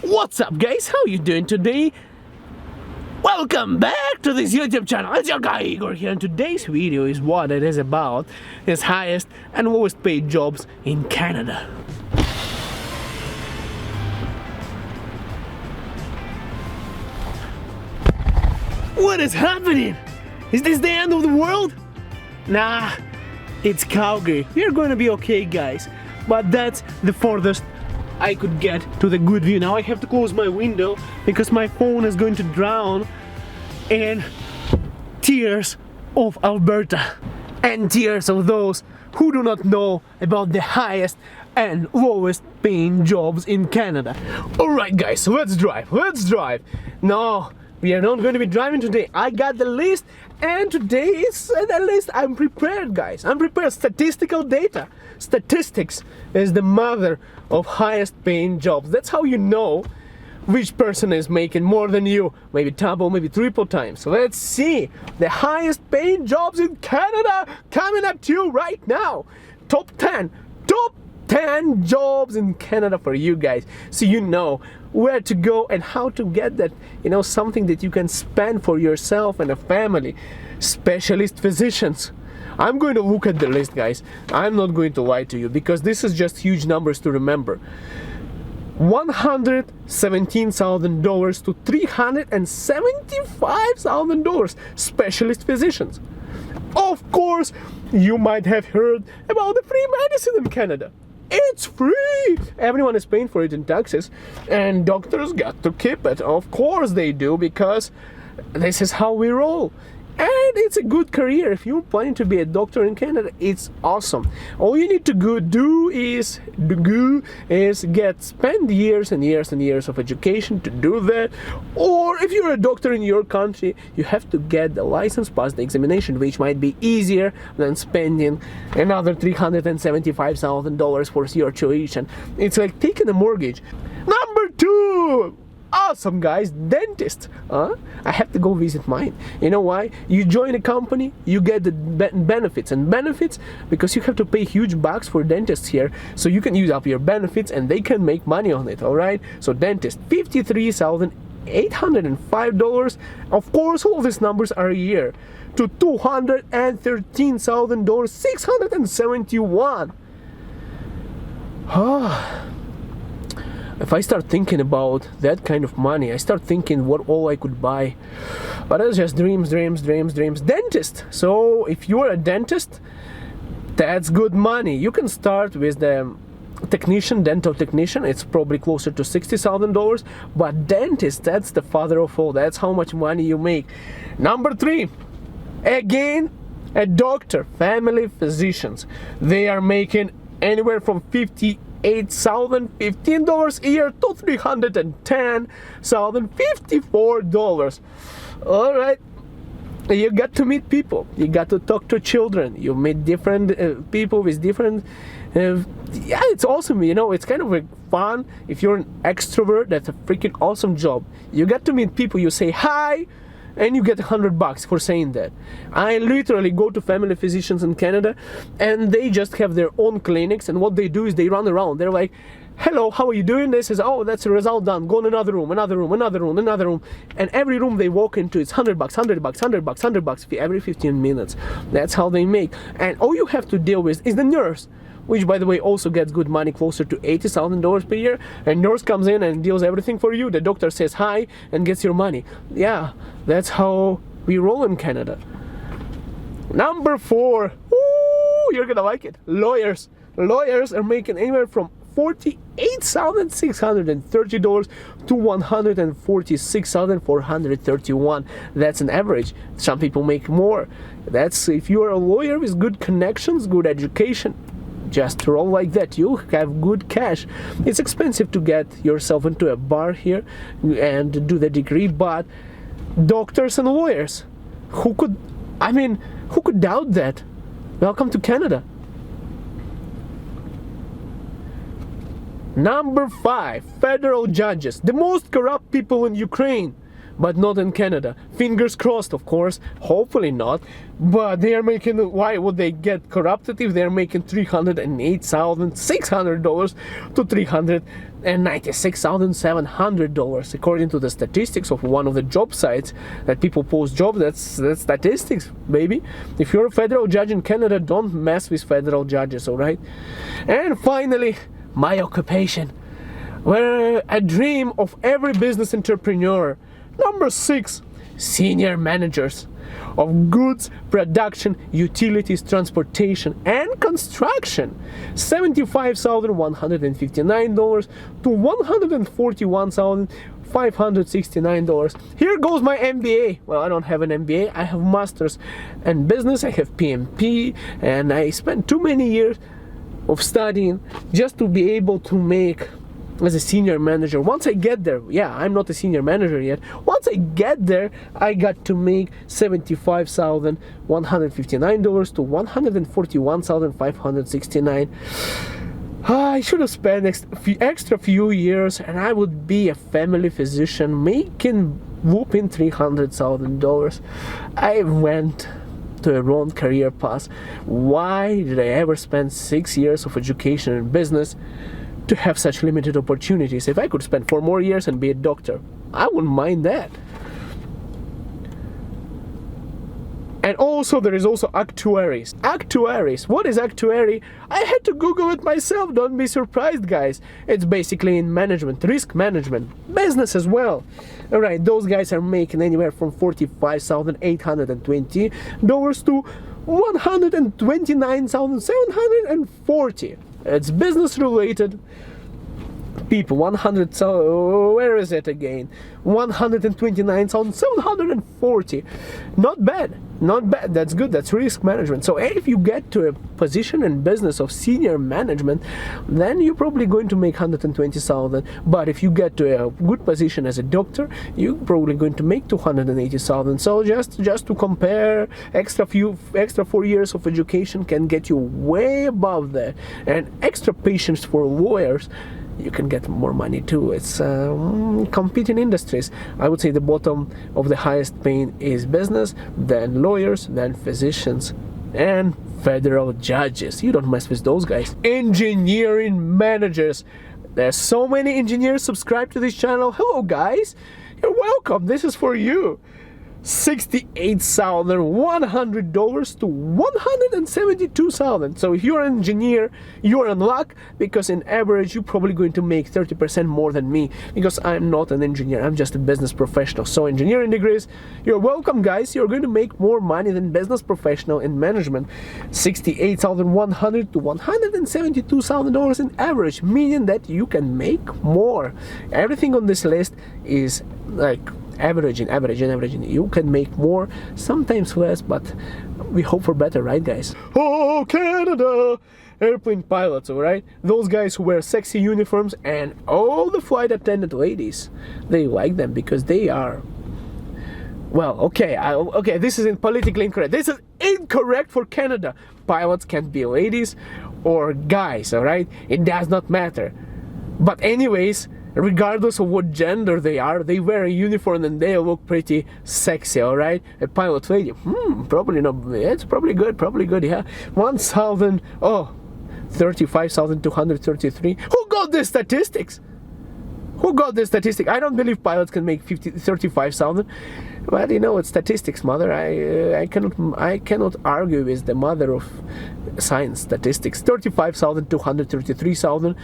What's up guys, how you doing today? Welcome back to this YouTube channel. It's your guy Igor here, and today's video is what it is about, is highest and lowest paid jobs in Canada. What is happening? Is this the end of the world? Nah, it's Calgary. We're gonna be okay guys, but that's the farthest I could get to the good view. Now I have to close my window because my phone is going to drown in tears of Alberta and tears of those who do not know about the highest and lowest paying jobs in Canada. Alright guys, so let's drive. No, we are not going to be driving today. I got the list, and today is the list. I'm prepared guys, I'm prepared. Statistical data. Statistics is the mother of highest paying jobs. That's how you know which person is making more than you, maybe double, maybe triple times. So let's see the highest paying jobs in Canada coming up to you right now. Top 10 jobs in Canada for you guys, so you know where to go and how to get that, something that you can spend for yourself and a family. Specialist physicians. I'm going to look at the list guys. I'm not going to lie to you because this is just huge numbers to remember. $117,000 to $375,000 specialist physicians. Of course, you might have heard about the free medicine in Canada. It's free! Everyone is paying for it in taxes, and doctors got to keep it. Of course they do, because this is how we roll. And it's a good career. If you're planning to be a doctor in Canada, it's awesome. All you need to do is spend years and years and years of education to do that. Or if you're a doctor in your country, you have to get the license, pass the examination, which might be easier than spending another $375,000 for your tuition. It's like taking a mortgage. Number 2. Awesome guys, dentist. I have to go visit mine. You know why? You join a company, you get the benefits, and benefits because you have to pay huge bucks for dentists here, so you can use up your benefits and they can make money on it. All right, so dentist, $53,805. Of course, all these numbers are a year. To $213,000, 671. If I start thinking about that kind of money, I start thinking what all I could buy. But it's just dreams. Dentist. So if you're a dentist, that's good money. You can start with the technician, dental technician. It's probably closer to $60,000. But dentist, that's the father of all. That's how much money you make. Number 3, again, a doctor, family physicians. They are making anywhere from $58,015 a year to $310,054. All right, you got to meet people, you got to talk to children, you meet different people with different yeah, it's awesome. It's kind of like fun. If you're an extrovert, that's a freaking awesome job. You get to meet people, you say hi, and you get $100 for saying that. I literally go to family physicians in Canada, and they just have their own clinics, and what they do is they run around. They're like, hello, how are you doing? This is, oh, that's a result done. Go in another room. And every room they walk into, it's $100 every 15 minutes. That's how they make. And all you have to deal with is the nurse, which by the way also gets good money, closer to $80,000 per year. And nurse comes in and deals everything for you. The doctor says hi and gets your money. Yeah, that's how we roll in Canada. Number 4, ooh, you're gonna like it. Lawyers are making anywhere from $48,630 to $146,431. That's an average. Some people make more. That's if you are a lawyer with good connections, good education. Just roll like that, you have good cash. It's expensive to get yourself into a bar here and do the degree, but doctors and lawyers, who could doubt that? Welcome to Canada. Number 5, federal judges, the most corrupt people in Ukraine. but not in Canada. Fingers crossed, of course, hopefully not. But they are making, why would they get corrupted if they're making $308,600 to $396,700, according to the statistics of one of the job sites that people post jobs. That's statistics, baby. If you're a federal judge in Canada, don't mess with federal judges, all right? And finally, my occupation, where a dream of every business entrepreneur. Number 6, senior managers of goods, production, utilities, transportation, and construction. $75,159 to $141,569. Here goes my MBA. Well, I don't have an MBA. I have masters in business. I have PMP, and I spent too many years of studying just to be able to make as a senior manager. Once I get there, yeah, I'm not a senior manager yet. Once I get there, I got to make $75,159 to $141,569. I should have spent extra few years, and I would be a family physician making whooping $300,000. I went to a wrong career path. Why did I ever spend 6 years of education in business to have such limited opportunities? If I could spend 4 more years and be a doctor, I wouldn't mind that. And also there is also actuaries. Actuaries, what is actuary? I had to Google it myself, don't be surprised, guys. It's basically in management, risk management, business as well. Alright, those guys are making anywhere from $45,820 to $129,740. It's business related. People, where is it again? 129,740. Not bad, not bad. That's good. That's risk management. So if you get to a position in business of senior management, then you're probably going to make 120,000. But if you get to a good position as a doctor, you're probably going to make 280,000. So just to compare, extra 4 years of education can get you way above that, and extra patience for lawyers, you can get more money too. It's competing industries. I would say the bottom of the highest paying is business, then lawyers, then physicians, and federal judges. You don't mess with those guys. Engineering managers. There's so many engineers subscribed to this channel. Hello guys, you're welcome. This is for you. $68,100 to $172,000. So if you're an engineer, you're in luck, because in average you're probably going to make 30% more than me, because I'm not an engineer, I'm just a business professional. So engineering degrees, you're welcome guys. You're going to make more money than business professional in management. $68,100 to $172,000 in average, meaning that you can make more. Everything on this list is like averaging. You can make more, sometimes less, but we hope for better, right guys? Oh, Canada! Airplane pilots, alright? Those guys who wear sexy uniforms, and all the flight attendant ladies, they like them because they are, well, okay, this isn't politically incorrect. This is incorrect for Canada. Pilots can't be ladies or guys, alright? It does not matter. But anyways, regardless of what gender they are, they wear a uniform and they look pretty sexy, alright? A pilot lady, probably not, it's probably good, yeah. 35,233. Who got these statistics? I don't believe pilots can make 35,000. But you know, it's statistics, mother. I cannot argue with the mother of science, statistics. 35,233,000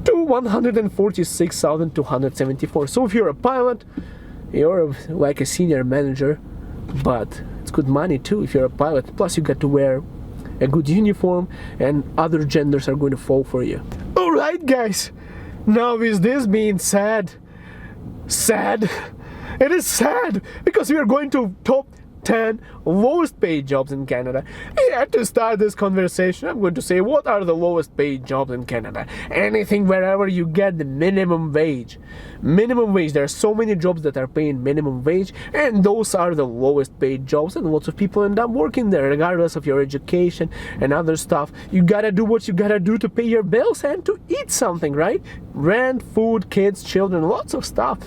to 146,274. So if you're a pilot, you're like a senior manager, but it's good money too if you're a pilot. Plus you get to wear a good uniform, and other genders are going to fall for you. Alright guys, now with this being sad, it is sad, because we are going to top 10 lowest paid jobs in Canada. And to start this conversation, I'm going to say, what are the lowest paid jobs in Canada? Anything wherever you get the minimum wage. There are so many jobs that are paying minimum wage, and those are the lowest paid jobs, and lots of people end up working there regardless of your education and other stuff. You gotta do what you gotta do to pay your bills and to eat something, right? Rent, food, kids, children, lots of stuff.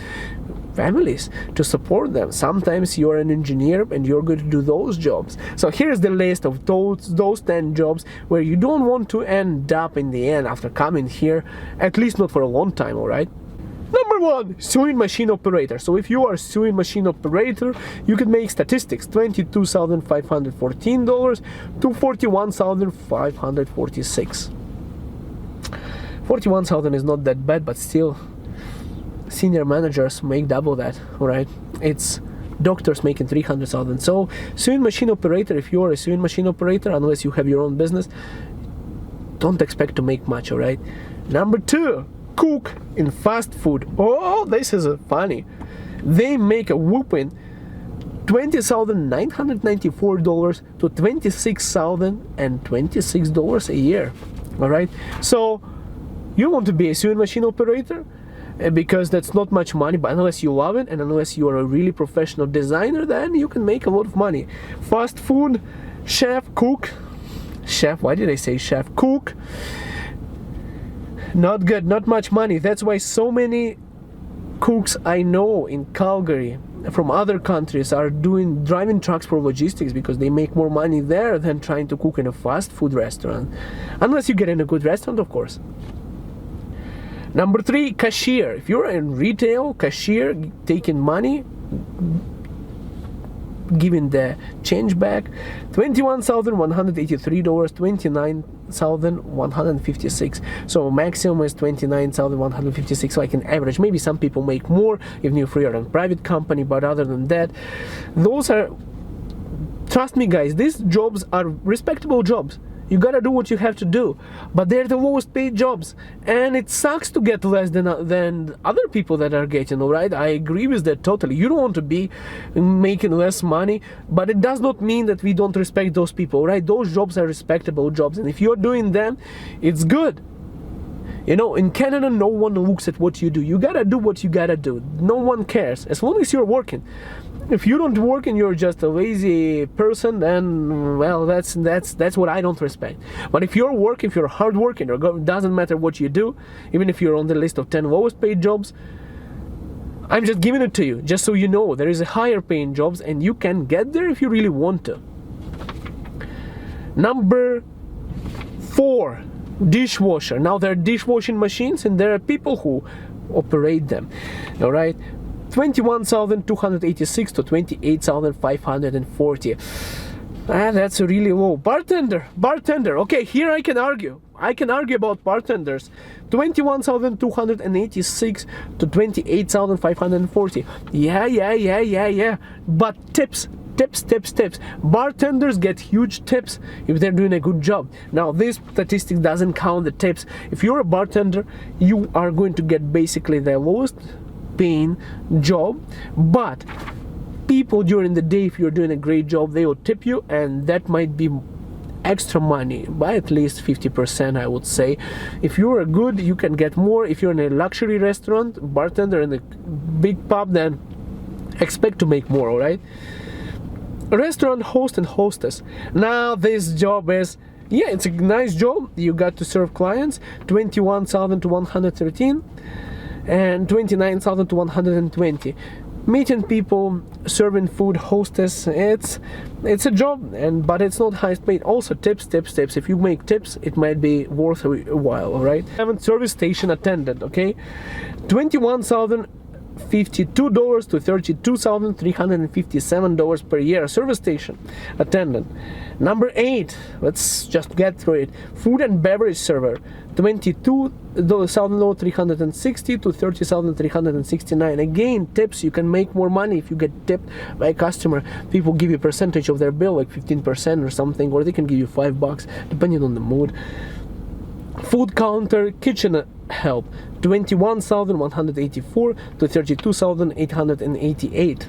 families, to support them. Sometimes you're an engineer and you're going to do those jobs. So here's the list of those 10 jobs where you don't want to end up in the end after coming here, at least not for a long time, all right? Number 1, sewing machine operator. So if you are a sewing machine operator, you can make statistics, $22,514 to $41,546. 41,000 is not that bad, but still, senior managers make double that, all right? It's doctors making 300,000. So sewing machine operator, if you are a sewing machine operator, unless you have your own business, don't expect to make much, all right? Number 2, cook in fast food. Oh, this is funny. They make a whooping $20,994 to $26,026 a year, all right? So you want to be a sewing machine operator because that's not much money, but unless you love it and unless you are a really professional designer, then you can make a lot of money. Fast food, chef, cook. Chef, why did I say chef? Cook. Not good, not much money. That's why so many cooks I know in Calgary from other countries are driving trucks for logistics, because they make more money there than trying to cook in a fast food restaurant. Unless you get in a good restaurant, of course. Number 3, cashier. If you're in retail, cashier, taking money, giving the change back, $21,183, $29,156. So maximum is $29,156, like an average. Maybe some people make more even if you're in a private company, but other than that, those are, trust me guys, these jobs are respectable jobs. You gotta do what you have to do, but they're the lowest paid jobs, and it sucks to get less than other people that are getting, all right? I agree with that totally. You don't want to be making less money, but it does not mean that we don't respect those people, right? Those jobs are respectable jobs, and if you're doing them, it's good. You know, in Canada, no one looks at what you do. You gotta do what you gotta do. No one cares, as long as you're working. If you don't work and you're just a lazy person, then, well, that's what I don't respect. But if you're working, if you're hard working, it doesn't matter what you do, even if you're on the list of 10 lowest paid jobs, I'm just giving it to you, just so you know there is a higher paying jobs, and you can get there if you really want to. Number 4, dishwasher. Now there are dishwashing machines and there are people who operate them, all right? $21,286 to $28,540. That's really low. Bartender. Okay, here I can argue about bartenders. $21,286 to $28,540. Yeah. But tips. Bartenders get huge tips if they're doing a good job. Now, this statistic doesn't count the tips. If you're a bartender, you are going to get basically the lowest paying job, but people during the day, if you're doing a great job, they will tip you, and that might be extra money by at least 50%, I would say. If you're good, you can get more. If you're in a luxury restaurant, bartender in a big pub, then expect to make more, all right? Restaurant host and hostess. Now this job is, yeah, it's a nice job. You got to serve clients. 21,000 to 113 and 29,000 to 120. Meeting people, serving food, hostess, it's a job, but it's not highest paid. Also tips. If you make tips, it might be worth a while, all right? 7, service station attendant, okay? $21,052 to $32,357 per year. Service station attendant. Number 8, let's just get through it. Food and beverage server. $22,360 to $30,369. Again, tips. You can make more money if you get tipped by a customer. People give you a percentage of their bill, like 15% or something, or they can give you $5 depending on the mood. Food counter, kitchen help. $21,184 to $32,888.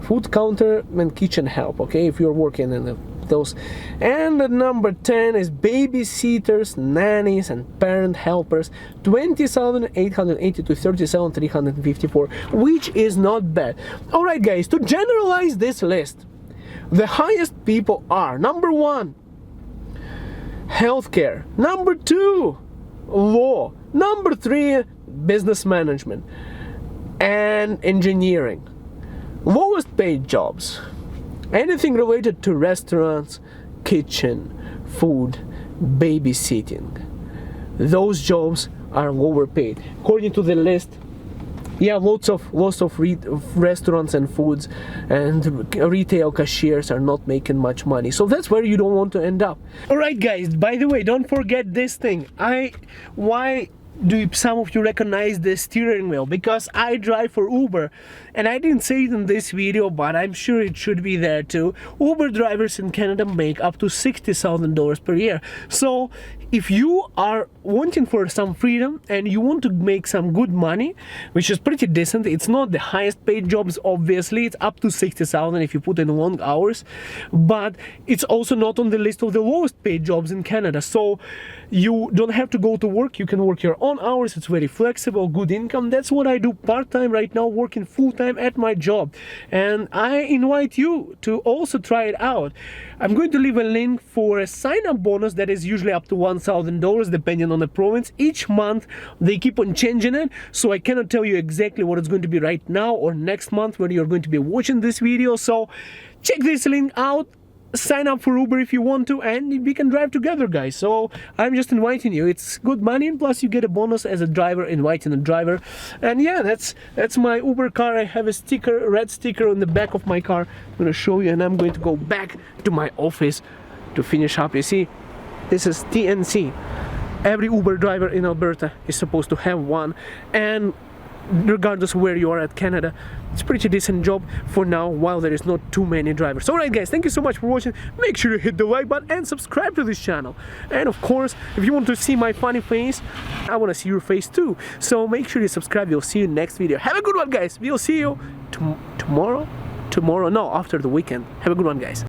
Food counter and kitchen help, okay, if you're working in those. And the number 10 is babysitters, nannies, and parent helpers. $20,880 to $37,354, which is not bad. All right, guys, to generalize this list, the highest people are: number 1, healthcare; number 2, law; number 3, business management; and engineering. Lowest paid jobs. Anything related to restaurants, kitchen, food, babysitting. Those jobs are lower paid. According to the list, yeah, lots of restaurants and foods and retail cashiers are not making much money. So that's where you don't want to end up. Alright guys, by the way, don't forget this thing. Why do some of you recognize the steering wheel? Because I drive for Uber, and I didn't say it in this video, but I'm sure it should be there too. Uber drivers in Canada make up to $60,000 per year. So if you are wanting for some freedom and you want to make some good money, which is pretty decent, it's not the highest paid jobs, obviously, it's up to 60,000 if you put in long hours, but it's also not on the list of the lowest paid jobs in Canada. So you don't have to go to work, you can work your own hours, it's very flexible, good income. That's what I do part-time right now, working full-time at my job, and I invite you to also try it out. I'm going to leave a link for a sign-up bonus that is usually up to $1,000 depending on the province. Each month they keep on changing it, so I cannot tell you exactly what it's going to be right now or next month when you're going to be watching this video. So check this link out, sign up for Uber if you want to, and we can drive together, guys. So I'm just inviting you. It's good money, and plus you get a bonus as a driver, inviting a driver. And yeah, that's my Uber car. I have a sticker, red sticker on the back of my car. I'm gonna show you, and I'm going to go back to my office to finish up. You see, this is TNC. Every Uber driver in Alberta is supposed to have one, and regardless of where you are at Canada, it's a pretty decent job for now while there is not too many drivers. Alright guys, thank you so much for watching. Make sure you hit the like button and subscribe to this channel. And of course, if you want to see my funny face, I want to see your face too. So make sure you subscribe. We'll see you next video. Have a good one, guys. We'll see you tomorrow? No, after the weekend. Have a good one, guys.